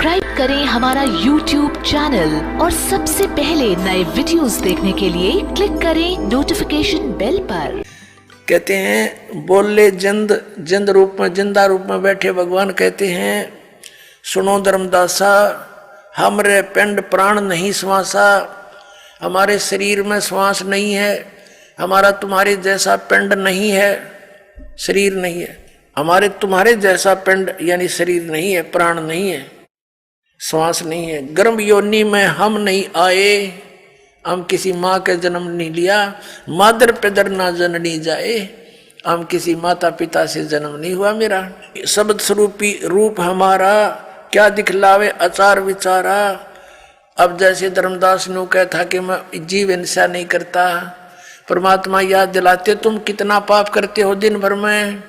Subscribe करें हमारा YouTube channel और सबसे पहले नए वीडियोस देखने के लिए क्लिक करें नोटिफिकेशन बेल पर। कहते हैं बोले जिंद रूप में जिंदा रूप में बैठे भगवान कहते हैं, सुनो धर्मदासा, हमरे पिंड प्राण नहीं श्वासा, हमारे शरीर में श्वास नहीं है, हमारा तुम्हारे जैसा पिंड नहीं है, शरीर नहीं है, हमारे तुम्हारे जैसा पिंड यानी शरीर नहीं है, प्राण नहीं है, श्वास नहीं है। गर्भ योनि में हम नहीं आए, हम किसी माँ के जन्म नहीं लिया, मादर पिदर ना जननी जाए, हम किसी माता पिता से जन्म नहीं हुआ मेरा। शब्द स्वरूपी रूप हमारा क्या दिखलावे आचार विचारा। अब जैसे धर्मदास ने कहा था कि मैं जीव हिंसा नहीं करता, परमात्मा याद दिलाते तुम कितना पाप करते हो दिन भर में।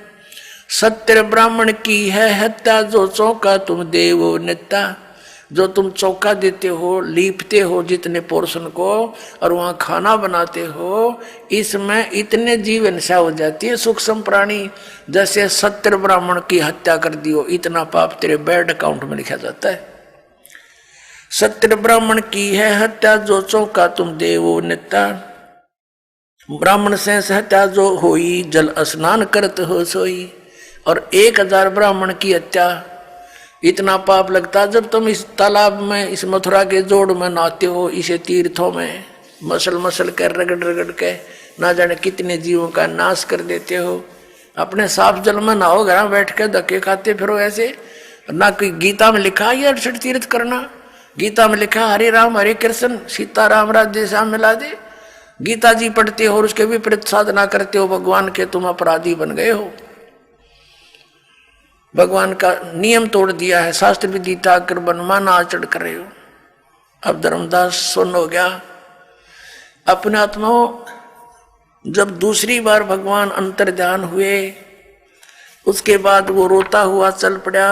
सत्य ब्राह्मण की है हत्या, जो चौका तुम देवो नेता, जो तुम चौका देते हो, लीपते हो जितने पोर्शन को और वहाँ खाना बनाते हो, इसमें इतने जीव हिंसा हो जाती है सूक्ष्म प्राणी। जैसे सत्य ब्राह्मण की हत्या कर दियो, इतना पाप तेरे बैड अकाउंट में लिखा जाता है। सत्य ब्राह्मण की है हत्या, जो चौका तुम देवो नेता, ब्राह्मण से हत्या जो होई, जल स्नान करत हो सोई। और 1000 ब्राह्मण की हत्या, इतना पाप लगता जब तुम इस तालाब में, इस मथुरा के जोड़ में नहाते हो, इसे तीर्थों में मसल मसल कर रगड़ रगड़ के ना जाने कितने जीवों का नाश कर देते हो। अपने साफ जल में नहाओ, घर बैठ के धक्के खाते फिरो ऐसे। ना कोई गीता में लिखा ये 68 तीर्थ करना, गीता में लिखा हरे राम हरे कृष्ण सीता राम राधे श्याम मिला दे। गीता जी पढ़ते हो और उसके विपरीत साधना करते हो भगवान के, तुम अपराधी बन गए हो। भगवान का नियम तोड़ दिया है, शास्त्र विधि त्याग कर मनमाना आचरण कर रहे हो। अब धर्मदास सुन हो गया अपने आत्माओं। जब दूसरी बार भगवान अंतर ध्यान हुए, उसके बाद वो रोता हुआ चल पड़ा।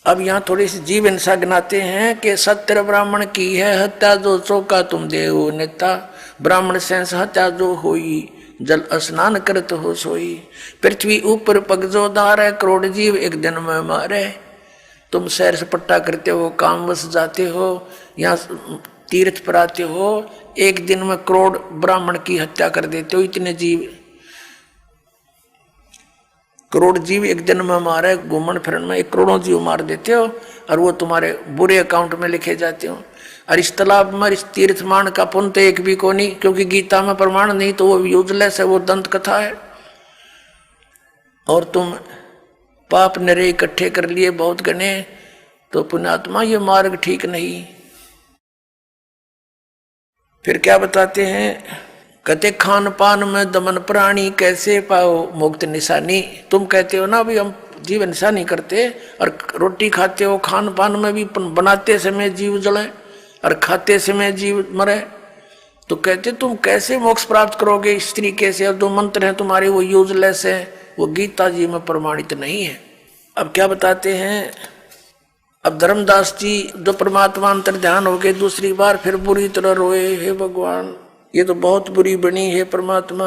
अब यहाँ थोड़ी सी जीव हिंसा गिनाते हैं कि सत्य ब्राह्मण की है हत्या, जो चौका तुम देवो नेता, ब्राह्मण से हत्या जो होई, जल स्नान करत हो सोई। पृथ्वी ऊपर पग जो धारे, करोड़ जीव एक दिन में मारे। तुम सैर सपट्टा करते हो, काम बस जाते हो, यहाँ तीर्थ पर आते हो, एक दिन में करोड़ ब्राह्मण की हत्या कर देते हो। इतने जीव, करोड़ जीव एक दिन में मारे, घूमन फिरन में 1 करोड़ जीव मार देते हो और वो तुम्हारे बुरे अकाउंट में लिखे जाते हो। और इस तालाब में इस तीर्थ मान का पुण्य तो एक भी को नहीं, क्योंकि गीता में प्रमाण नहीं, तो वो यूजलेस है, वो दंत कथा है। और तुम पाप नरे इकट्ठे कर लिए बहुत गने, तो पुण्यात्मा ये मार्ग ठीक नहीं। फिर क्या बताते हैं, कहते खान पान में दमन प्राणी, कैसे पाओ मुक्त निशानी। तुम कहते हो ना भी हम जीव हिंसा नहीं करते, और रोटी खाते हो, खान पान में भी बनाते समय जीव जले और खाते समय जीव मरे, तो कहते तुम कैसे मोक्ष प्राप्त करोगे इस तरीके से। और जो मंत्र हैं तुम्हारे वो यूजलेस है, वो गीता जी में प्रमाणित नहीं है। अब क्या बताते हैं, अब धर्मदास जी जो परमात्मा अंतर ध्यान हो गए, दूसरी बार फिर बुरी तरह रोए, हे भगवान ये तो बहुत बुरी बनी है परमात्मा।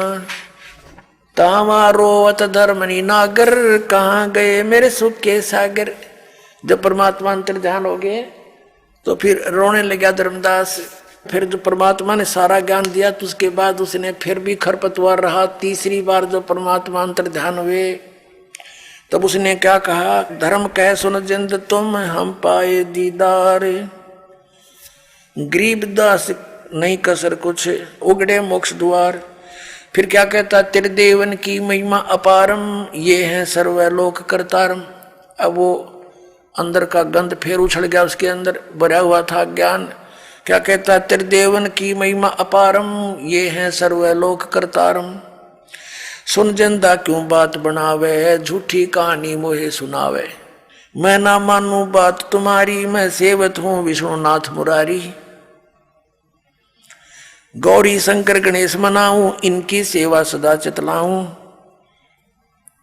तावा रोवत धर्मनी नागर, कहाँ गए मेरे सुख के सागर। जब परमात्मा अंतर ध्यान हो गए तो फिर रोने लगा धर्मदास। फिर जो परमात्मा ने सारा ज्ञान दिया, तो उसके बाद उसने फिर भी खरपतवार रहा। तीसरी बार जो परमात्मा अंतर ध्यान हुए, तब उसने क्या कहा, धर्म कह सुन जिंद तुम, हम पाए दीदार, गरीब दास नहीं कसर कुछ, उगड़े मोक्ष द्वार। फिर क्या कहता, त्रिदेवन की महिमा अपारम, ये है सर्वलोक करतारम। अब वो अंदर का गंध फिर उछल गया, उसके अंदर भरा हुआ था ज्ञान। क्या कहता, त्रिदेवन की महिमा अपारम, ये है सर्वलोक करतारम। सुन जिंदा क्यों बात बनावे, झूठी कहानी मोहे सुनावे। मैं ना मानू बात तुम्हारी, मैं सेवत हूँ विष्णुनाथ मुरारी। गौरी शंकर गणेश मनाऊं, इनकी सेवा सदा चितलाऊं।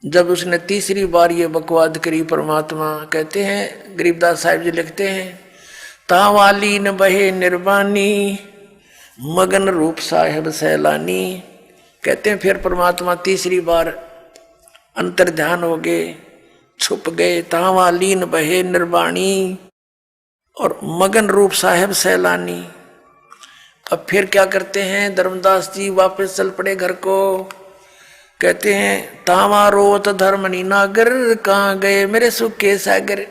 जब उसने तीसरी बार ये बकवाद करी, परमात्मा कहते हैं, गरीबदास साहिब जी लिखते हैं, तावाली न बहे निर्वाणी, मगन रूप साहेब सैलानी। कहते हैं फिर परमात्मा तीसरी बार अंतर ध्यान हो गए, छुप गए। तावालीन बहे निर्वाणी, और मगन रूप साहेब सैलानी। अब फिर क्या करते हैं, धर्मदास जी वापस चल पड़े घर को। कहते हैं तावा रोत धर्मनी नागर, कहाँ गए मेरे सुख के सागर।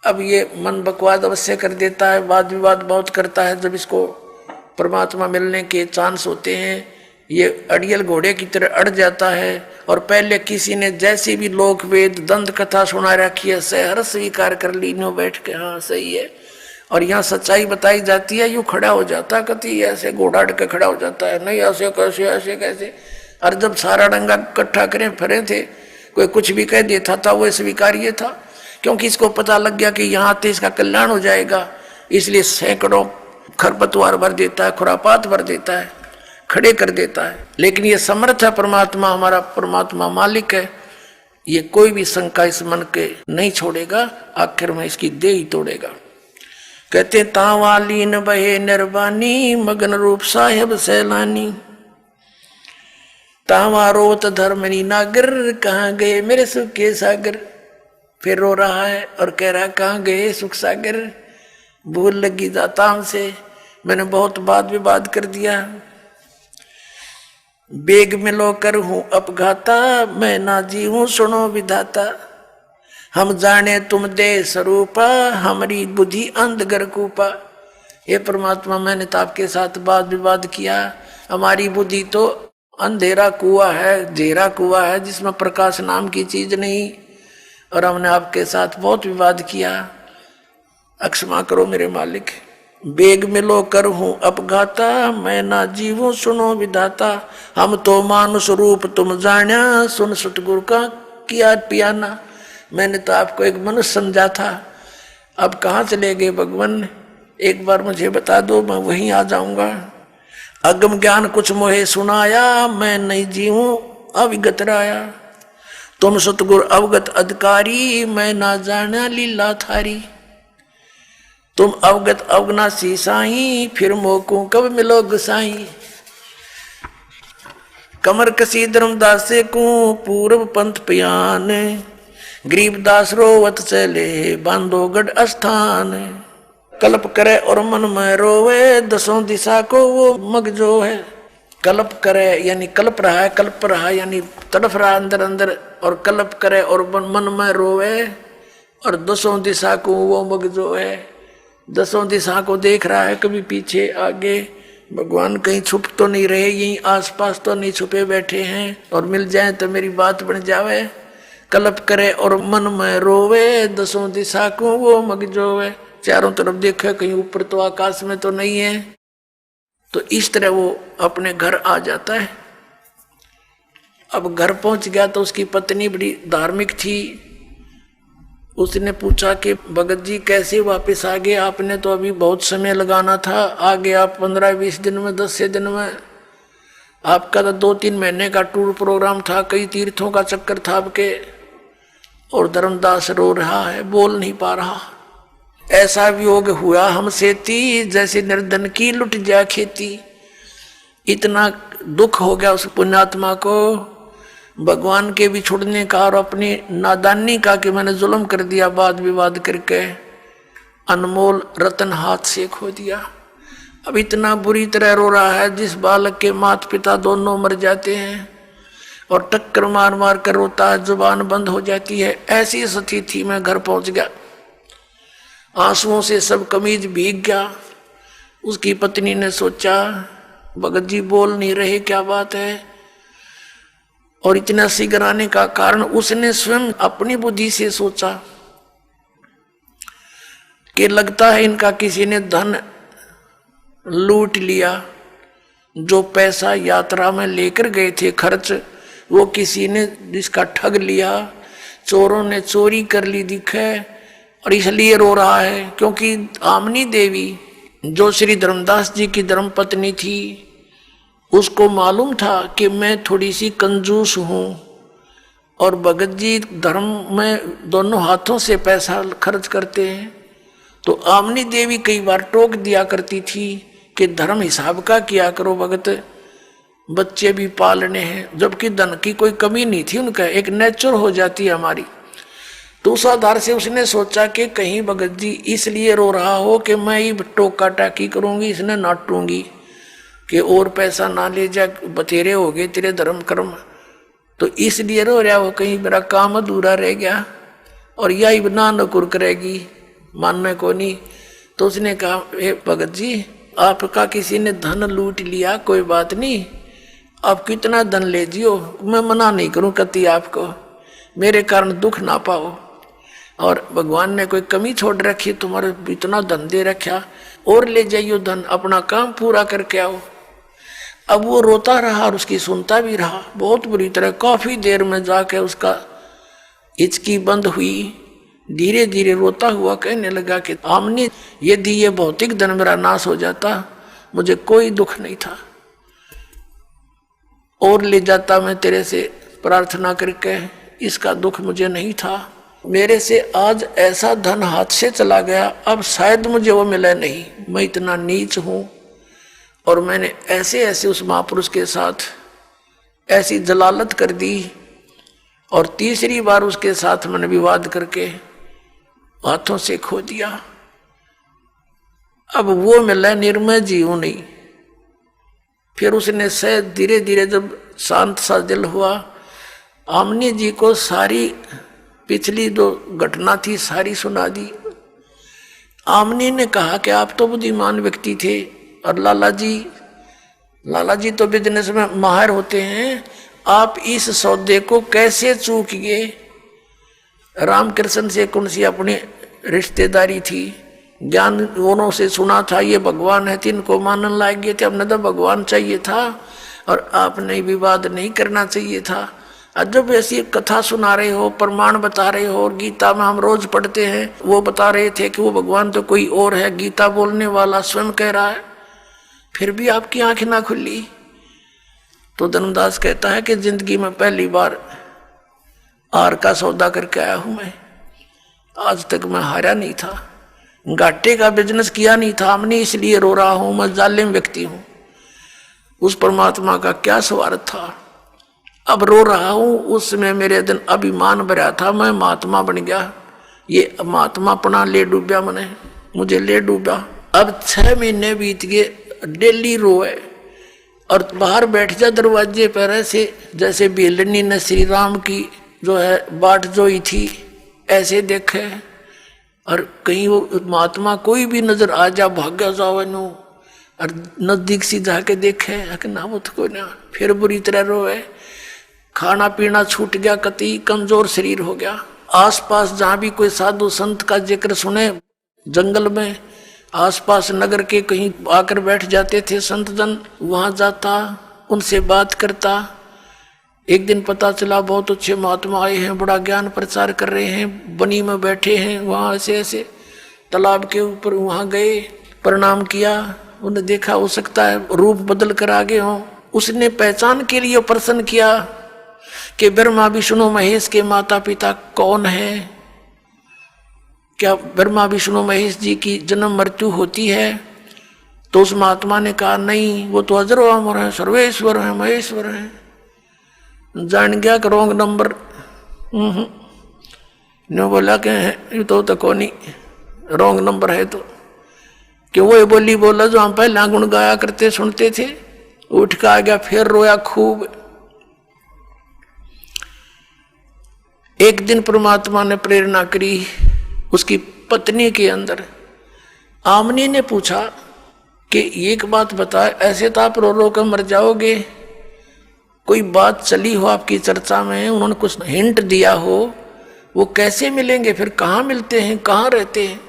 अब ये मन बकवाद अवश्य कर देता है, वाद विवाद बहुत करता है। जब इसको परमात्मा मिलने के चांस होते हैं ये अड़ियल घोड़े की तरह अड़ जाता है। और पहले किसी ने जैसी भी लोक वेद दंत कथा सुना रखी है सहर स्वीकार कर ली, नो बैठ के हाँ सही है। और यहाँ सच्चाई बताई जाती है, यूँ खड़ा हो जाता है, कति ऐसे घोड़ा अड़ के खड़ा हो जाता है, नहीं ऐसे कैसे ऐसे कैसे। और जब सारा डंगा इकट्ठा करें फिरे थे, कोई कुछ भी कह देता था वो स्वीकार्य था, क्योंकि इसको पता लग गया कि यहाँ तो इसका कल्याण हो जाएगा। इसलिए सैकड़ों खरपतवार भर देता है, खुरापात भर देता है, खड़े कर देता है। लेकिन ये समर्थ है परमात्मा, हमारा परमात्मा मालिक है, ये कोई भी शंका इस मन के नहीं छोड़ेगा, आखिर में इसकी देह ही तोड़ेगा। कहते तावालीन बहे निर्वाणी, मगन रूप साहेब सैलानी। तावा रोत धर्मनी नागर, कहाँ गए मेरे सुख के सागर। फिर रो रहा है और कह रहा कहाँ गए सुख सागर। भूल लगी जाता हमसे, मैंने बहुत वाद विवाद कर दिया। बेग मिलो कर हूं अपघाता, मैं ना जी हूं सुनो विधाता। हम जाने तुम दे स्वरूपा, हमारी बुद्धि अंधगर कूपा। ये परमात्मा मैंने तो आपके साथ वाद विवाद किया, हमारी बुद्धि तो अंधेरा कुआं है, घेरा कुआं है जिसमें प्रकाश नाम की चीज नहीं। और हमने आपके साथ बहुत विवाद किया, अक्षमा करो मेरे मालिक। बेग मिलो कर हूं अपघाता, मैं ना जीवूं सुनो विधाता। हम तो मानुष रूप तुम जाना, सुन सतगुरु का किया पियाना। मैंने तो आपको एक मनुष्य समझा था, अब कहाँ चले गए भगवान, एक बार मुझे बता दो, मैं वहीं आ जाऊंगा। अगम ज्ञान कुछ मोहे सुनाया, मैं नहीं जीवूं अविगत राया। तुम सतगुरु अवगत अधिकारी, मैं ना जाना लीला थारी। तुम अवगत अवगनासी साई, फिर मोको कब मिलो गुसाई। कमर कसी धर्मदास को पूर्व पंथ पियान, गरीबदास रोवत चले बांधोगढ़ अस्थान। कल्प करे और मन में रोवे, दसों दिशा को वो मग जो है। कल्प करे यानी कल्प रहा है, कल्प रहा यानी तड़फ रहा अंदर अंदर, और कल्प करे और मन में रोवे, और दसों दिशा को वो मग जो है। दसों दिशा को देख रहा है, कभी पीछे आगे। भगवान कहीं छुप तो नहीं रहे, यहीं आसपास तो नहीं छुपे बैठे हैं, और मिल जाए तो मेरी बात बन जावे। कल्प करे और मन में रोवे, दसों दिशा को वो मग जोवे। चारों तरफ देखे, कहीं ऊपर तो आकाश में तो नहीं है। तो इस तरह वो अपने घर आ जाता है। अब घर पहुंच गया तो उसकी पत्नी बड़ी धार्मिक थी। उसने पूछा कि भगत जी कैसे वापस आ गए, आपने तो अभी बहुत समय लगाना था, आ गए आप 15-20 दिन में, 10 दिन में। आपका तो 2-3 महीने का टूर प्रोग्राम था, कई तीर्थों का चक्कर था आपके। और धर्मदास रो रहा है, बोल नहीं पा रहा। ऐसा वियोग हुआ हमसे ती, जैसे निर्धन की लुट जा खेती। इतना दुख हो गया उस पुण्यात्मा को भगवान के भी छुड़ने का और अपनी नादानी का, कि मैंने जुल्म कर दिया वाद विवाद करके, अनमोल रतन हाथ से खो दिया। अब इतना बुरी तरह रो रहा है, जिस बालक के माता पिता दोनों मर जाते हैं, और टक्कर मार मार कर रोता है, जुबान बंद हो जाती है। ऐसी स्थिति में घर पहुंच गया, आंसुओं से सब कमीज भीग गया। उसकी पत्नी ने सोचा भगत जी बोल नहीं रहे, क्या बात है। और इतना शीघ्र आने का कारण उसने स्वयं अपनी बुद्धि से सोचा कि लगता है इनका किसी ने धन लूट लिया। जो पैसा यात्रा में लेकर गए थे खर्च, वो किसी ने जिसका ठग लिया, चोरों ने चोरी कर ली दिखे। और इसलिए रो रहा है क्योंकि आमनी देवी जो श्री धर्मदास जी की धर्मपत्नी थी, उसको मालूम था कि मैं थोड़ी सी कंजूस हूँ, और भगत जी धर्म में दोनों हाथों से पैसा खर्च करते हैं। तो आमनी देवी कई बार टोक दिया करती थी कि धर्म हिसाब का किया करो भगत, बच्चे भी पालने हैं। जबकि धन की कोई कमी नहीं थी उनका, एक नेचर हो जाती है हमारी। तो उस आधार से उसने सोचा कि कहीं भगत जी इसलिए रो रहा हो कि मैं ही टोका टाकी करूंगी, इसने नाटूंगी कि और पैसा ना ले जा, बतेरे हो गए तेरे धर्म कर्म, तो इसलिए रो रहा हो कहीं मेरा काम अधूरा रह गया और यही ना नकुर करेगी, मानने को नहीं। तो उसने कहा हे भगत जी, आपका किसी ने धन लूट लिया, कोई बात नहीं, आप कितना धन ले जियो, मैं मना नहीं करूं कति आपको, मेरे कारण दुख ना पाओ। और भगवान ने कोई कमी छोड़ रखी, तुम्हारे इतना धन दे रखा, और ले जाइयो धन, अपना काम पूरा करके आओ। अब वो रोता रहा और उसकी सुनता भी रहा बहुत बुरी तरह। काफी देर में जाके उसका हिचकी बंद हुई, धीरे धीरे रोता हुआ कहने लगा कि आमनी, यदि ये भौतिक धन मेरा नाश हो जाता मुझे कोई दुख नहीं था, और ले जाता मैं तेरे से प्रार्थना करके, इसका दुख मुझे नहीं था। मेरे से आज ऐसा धन हाथ से चला गया, अब शायद मुझे वो मिला नहीं, मैं इतना नीच हूं। और मैंने ऐसे ऐसे उस महापुरुष के साथ ऐसी जलालत कर दी, और तीसरी बार उसके साथ मैंने विवाद करके हाथों से खो दिया। अब वो मिला निर्मय जीव नहीं। फिर उसने से धीरे धीरे जब शांत सा दिल हुआ, आमनी जी को सारी पिछली जो घटना थी सारी सुना दी। आमनी ने कहा कि आप तो बुद्धिमान व्यक्ति थे, और लाला जी तो बिजनेस में माहिर होते हैं, आप इस सौदे को कैसे चूक गए। रामकृष्ण से कौन सी अपनी रिश्तेदारी थी, ज्ञान उन्हों से सुना था ये भगवान है, तिनको मानने लायक गए थे, अपने तो भगवान चाहिए था और आपने विवाद नहीं करना चाहिए था। जब ऐसी कथा सुना रहे हो, प्रमाण बता रहे हो, और गीता में हम रोज पढ़ते हैं, वो बता रहे थे कि वो भगवान तो कोई और है, गीता बोलने वाला स्वयं कह रहा है, फिर भी आपकी आंखें ना खुली। तो धर्मदास कहता है कि जिंदगी में पहली बार हार का सौदा करके आया हूं मैं, आज तक मैं हारा नहीं था, घाटे का बिजनेस किया नहीं था हमने, इसलिए रो रहा हूं, मैं जालिम व्यक्ति हूं। उस परमात्मा का क्या स्वार्थ था, अब रो रहा हूं। उसमें मेरे दिन अभिमान भरा था, मैं महात्मा बन गया, ये महात्मापना ले डूबा, मुझे ले डूबा। अब 6 महीने बीत गए, डेली रोए और बाहर बैठ जा दरवाजे पर, ऐसे जैसे बेलनी ने श्री राम की जो है बाट जोई थी, ऐसे देखे, और कहीं वो महात्मा कोई भी नजर आ जा भाग्य जावे नो, और नजदीक सी जाके देखे कि ना वो तो कोई ना, फिर बुरी तरह रोए। खाना पीना छूट गया, कति कमजोर शरीर हो गया। आसपास जहां भी कोई साधु संत का जिक्र सुने, जंगल में आसपास नगर के कहीं आकर बैठ जाते थे संत जन, वहां जाता, उनसे बात करता। एक दिन पता चला बहुत अच्छे महात्मा आए हैं, बड़ा ज्ञान प्रचार कर रहे हैं, बनी में बैठे हैं, वहां ऐसे ऐसे तालाब के ऊपर, वहां गए, प्रणाम किया, उन्हें देखा, हो सकता है रूप बदल कर आगे हों। उसने पहचान के लिए प्रश्न किया कि ब्रह्मा विष्णु महेश के माता पिता कौन है, क्या ब्रह्मा विष्णु महेश जी की जन्म मृत्यु होती है? तो उस महात्मा ने कहा नहीं, वो तो अजरो अमर है, सर्वेश्वर है, महेश्वर है। जान गया कि रॉन्ग नंबर। ने बोला कि ये तो कौन रॉन्ग नंबर है, तो क्यों वो बोली बोला जो हम पहले गुण गाया करते सुनते थे। उठ के आ गया, फिर रोया खूब। एक दिन परमात्मा ने प्रेरणा करी उसकी पत्नी के अंदर। आमनी ने पूछा कि एक बात बता, ऐसे तो आप रो रो कर मर जाओगे, कोई बात चली हो आपकी चर्चा में, उन्होंने कुछ हिंट दिया हो, वो कैसे मिलेंगे, फिर कहाँ मिलते हैं, कहाँ रहते हैं?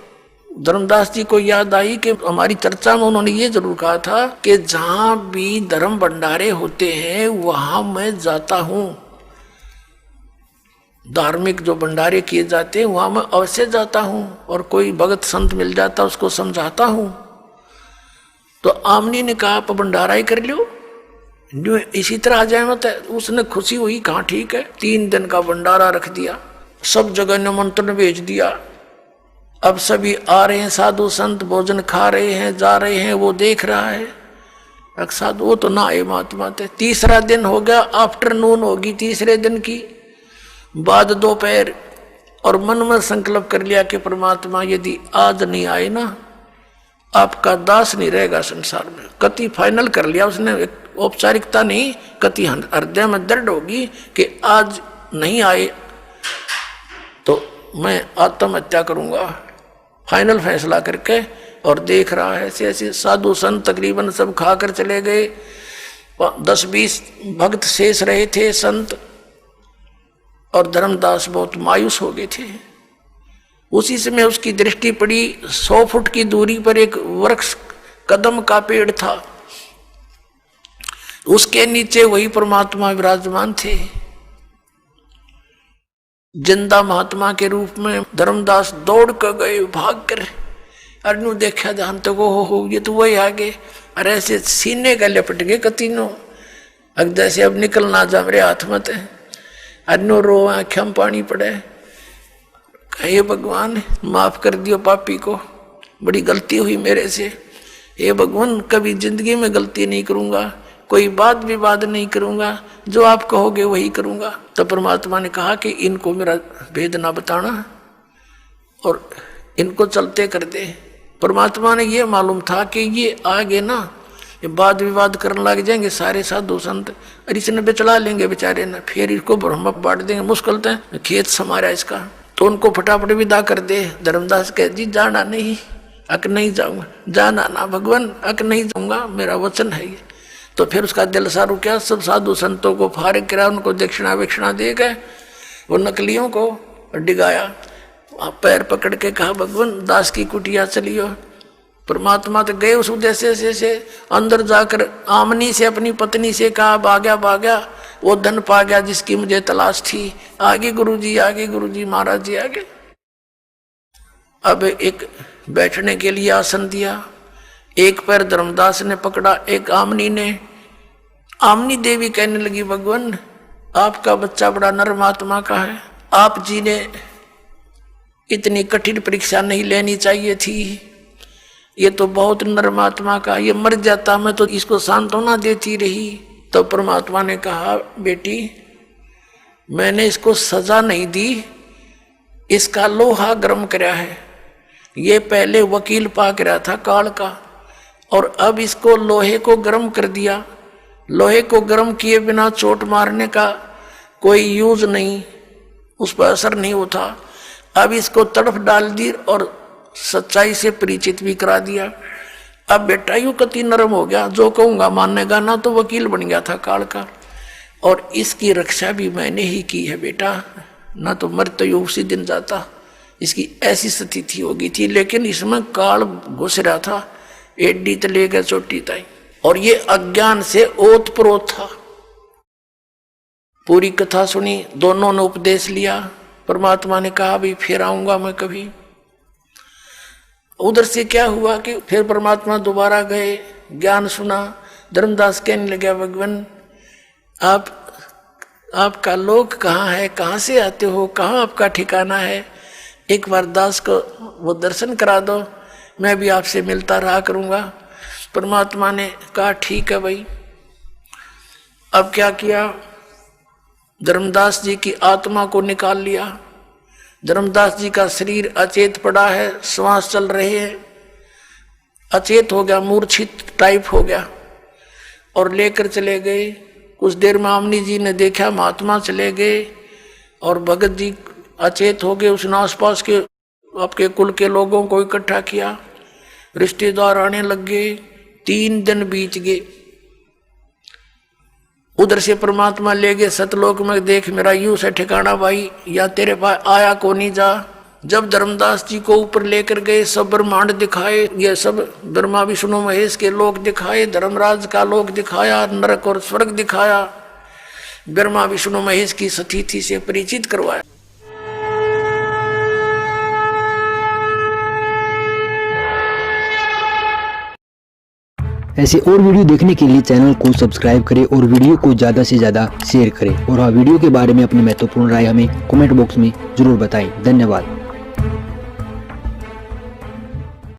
धर्मदास जी को याद आई कि हमारी चर्चा में उन्होंने ये जरूर कहा था कि जहां भी धर्म भंडारे होते हैं वहां मैं जाता हूं, धार्मिक जो भंडारे किए जाते हैं वहां मैं अवश्य जाता हूं, और कोई भगत संत मिल जाता उसको समझाता हूं। तो आमनी ने कहा आप भंडारा ही कर लो, इसी तरह आ जाए मत। उसने खुशी हुई, कहा ठीक है। 3 दिन का भंडारा रख दिया, सब जगह निमंत्रण भेज दिया। अब सभी आ रहे हैं, साधु संत भोजन खा रहे हैं, जा रहे हैं, वो देख रहा है। अक्सर वो तो ना आए महात्मा थे। 3रा दिन हो गया, आफ्टरनून होगी 3रे दिन की, बाद दोपहर और मन में संकल्प कर लिया कि परमात्मा यदि आज नहीं आए ना, आपका दास नहीं रहेगा संसार में। कति फाइनल कर लिया उसने, एक औपचारिकता नहीं, कति हृदय में दृढ़ होगी कि आज नहीं आए तो मैं आत्महत्या करूंगा, फाइनल फैसला करके। और देख रहा है ऐसे ऐसे साधु संत तकरीबन सब खाकर चले गए, 10-20 भक्त शेष रहे थे संत, और धर्मदास बहुत मायूस हो गए थे। उसी समय उसकी दृष्टि पड़ी, 100 फुट की दूरी पर एक वृक्ष कदम का पेड़ था, उसके नीचे वही परमात्मा विराजमान थे, जिंदा महात्मा के रूप में। धर्मदास दौड़ कर गए, भाग कर, अरनू देखा ध्यान तो हो ये तो वही आगे। अरे ऐसे सीने का लपट गए कतीनो, अगदा से अब निकलना जा मेरे हाथ मत है। अरनू रो, आँखों में पानी पड़े, हे भगवान माफ कर दियो पापी को, बड़ी गलती हुई मेरे से। हे भगवान कभी जिंदगी में गलती नहीं करूंगा, कोई बात विवाद नहीं करूंगा, जो आप कहोगे वही करूंगा। तो परमात्मा ने कहा कि इनको मेरा भेद ना बताना और इनको चलते कर दे। परमात्मा ने ये मालूम था कि ये आगे ना ये वाद विवाद करने लग जाएंगे सारे साधु संत, और इसने बेचला लेंगे बेचारे ना, फिर इसको ब्रह्म बांट देंगे, मुश्किल है खेत समारा इसका। तो उनको फटाफट विदा कर दे। धर्मदास कह जी जाना नहीं, अक नहीं जाऊंगा, जाना ना भगवान, अक नहीं जाऊंगा, मेरा वचन है ये। तो फिर उसका दिल सा रुका, सब साधु संतों को फारिग करा, उनको दक्षिणा विक्षिणा दे गए, वो नकलियों को डिगाया, पैर पकड़ के कहा भगवान दास की कुटिया चलियो। परमात्मा तो गए उस उद्देश्य से अंदर जाकर आमनी से अपनी पत्नी से कहा भाग्या वो धन पा गया जिसकी मुझे तलाश थी, आगे गुरुजी आगे, गुरुजी महाराज जी आगे। अब एक बैठने के लिए आसन दिया, एक पैर धर्मदास ने पकड़ा, एक आमनी ने। आमनी देवी कहने लगी भगवान आपका बच्चा बड़ा नर्म आत्मा का है, आप जी ने इतनी कठिन परीक्षा नहीं लेनी चाहिए थी, ये तो बहुत नर्म आत्मा का, ये मर जाता मैं तो इसको सांत्वना देती रही। तो परमात्मा ने कहा बेटी मैंने इसको सजा नहीं दी, इसका लोहा गर्म कराया है, ये पहले वकील पाक रहा था काल का, और अब इसको लोहे को गर्म कर दिया। लोहे को गर्म किए बिना चोट मारने का कोई यूज नहीं, उस पर असर नहीं होता। अब इसको तड़फ डाल दी और सच्चाई से परिचित भी करा दिया। अब बेटा यूं कति नरम हो गया, जो कहूंगा मानेगा ना, तो वकील बन गया था काल का, और इसकी रक्षा भी मैंने ही की है बेटा, ना तो मर तो उसी दिन जाता, इसकी ऐसी स्थिति हो गई थी। लेकिन इसमें काल घुस रहा था, एडी तले गए चोटी ताई, और ये अज्ञान से ओत प्रोत था। पूरी कथा सुनी, दोनों ने उपदेश लिया। परमात्मा ने कहा भी फिर आऊंगा मैं कभी। उधर से क्या हुआ कि फिर परमात्मा दोबारा गए, ज्ञान सुना। धर्मदास कहने लगा भगवान आपका लोक कहाँ है, कहाँ से आते हो, कहाँ आपका ठिकाना है, एक बार दास को वो दर्शन करा दो, मैं भी आपसे मिलता रहा करूँगा। परमात्मा ने कहा ठीक है भाई। अब क्या किया, धर्मदास जी की आत्मा को निकाल लिया। धर्मदास जी का शरीर अचेत पड़ा है, श्वास चल रहे हैं, अचेत हो गया, मूर्छित टाइप हो गया, और लेकर चले गए। कुछ देर में आमनी जी ने देखा महात्मा चले गए, और भगत जी अचेत हो गए। उसने आसपास के आपके कुल के लोगों को इकट्ठा किया, रिश्तेदार आने लग गए। 3 दिन बीत गए। उधर से परमात्मा ले गए सतलोक में, देख मेरा यूं से ठिकाना भाई, या तेरे पास आया को नहीं जा। जब धर्मदास जी को ऊपर लेकर गए, सब ब्रह्मांड दिखाए, ये सब ब्रह्मा विष्णु महेश के लोक दिखाए, धर्मराज का लोक दिखाया, नरक और स्वर्ग दिखाया, ब्रह्मा विष्णु महेश की स्थिति से परिचित करवाया। ऐसे और वीडियो देखने के लिए चैनल को सब्सक्राइब करें और वीडियो को ज़्यादा से ज़्यादा शेयर करें, और हाँ वीडियो के बारे में अपनी महत्वपूर्ण राय हमें कमेंट बॉक्स में जरूर बताएं। धन्यवाद।